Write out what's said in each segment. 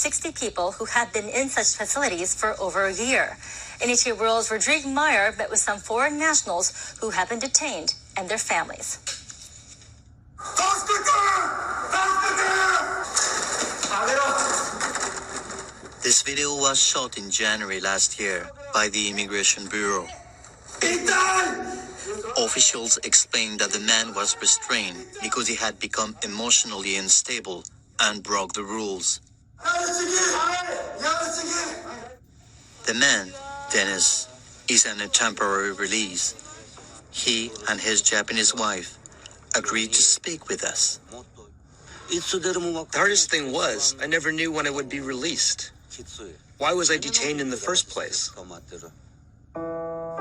60 people who had been in such facilities for over a year. NHK World's Rodrigue Meyer met with some foreign nationals who have been detained and their families. This video was shot in January last year by the Immigration Bureau. Officials explained that the man was restrained because he had become emotionally unstable and broke the rules. The man, Dennis, is on a temporary release. He and his Japanese wife agreed to speak with us. The hardest thing was, I never knew when I would be released. Why was I detained in the first place?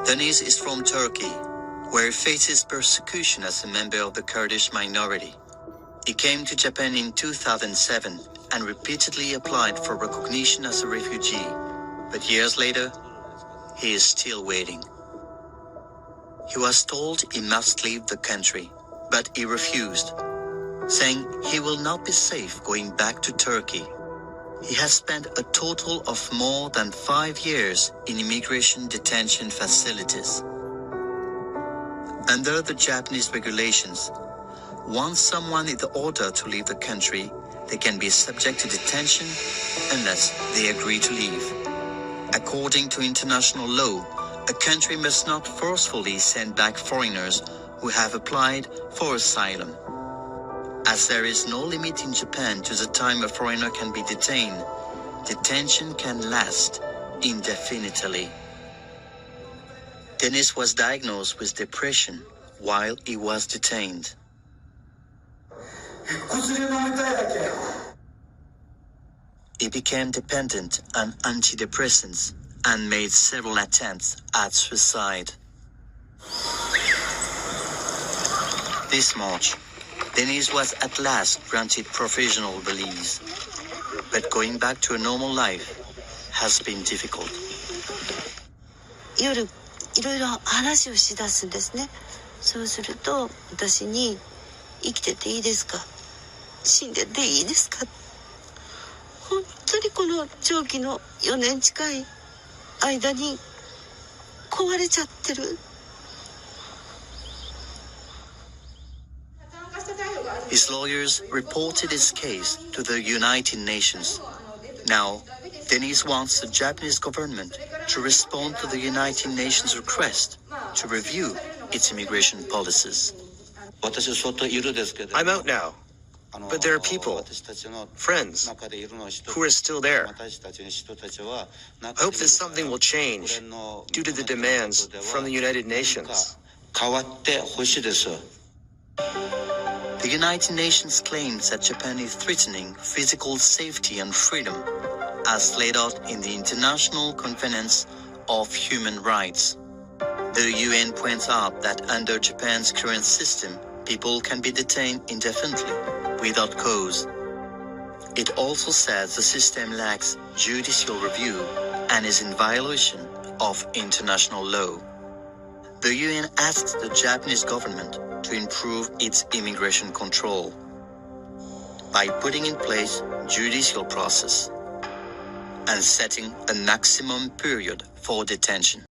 Dennis is from Turkey, where he faces persecution as a member of the Kurdish minority. He came to Japan in 2007 and repeatedly applied for recognition as a refugee, but years later, he is still waiting. He was told he must leave the country, but he refused, saying he will not be safe going back to Turkey. He has spent a total of more than 5 years in immigration detention facilities. Under the Japanese regulations, once someone is ordered to leave the country, they can be subject to detention unless they agree to leave. According to international law, a country must not forcefully send back foreigners who have applied for asylum. As there is no limit in Japan to the time a foreigner can be detained, detention can last indefinitely. Dennis was diagnosed with depression while he was detained. He became dependent on antidepressants and made several attempts at suicide. This March, Dennis was at last granted provisional release, but going back to a normal life has been difficult. 夜いろいろ話をしだすんですね。そうすると私に生きてていいですか、死んでていいですか、本当にこの長期の4年近い間に壊れちゃってる。His lawyers reported his case to the United Nations. Now, Dennis wants the Japanese government to respond to the United Nations request to review its immigration policies. I'm out now, but there are people, friends, who are still there. I hope that something will change due to the demands from the United Nations. The United Nations claims that Japan is threatening physical safety and freedom, as laid out in the International Covenant of Human Rights. The UN points out that under Japan's current system, people can be detained indefinitely, without cause. It also says the system lacks judicial review and is in violation of international law. The UN asks the Japanese government to improve its immigration control by putting in place judicial process and setting a maximum period for detention.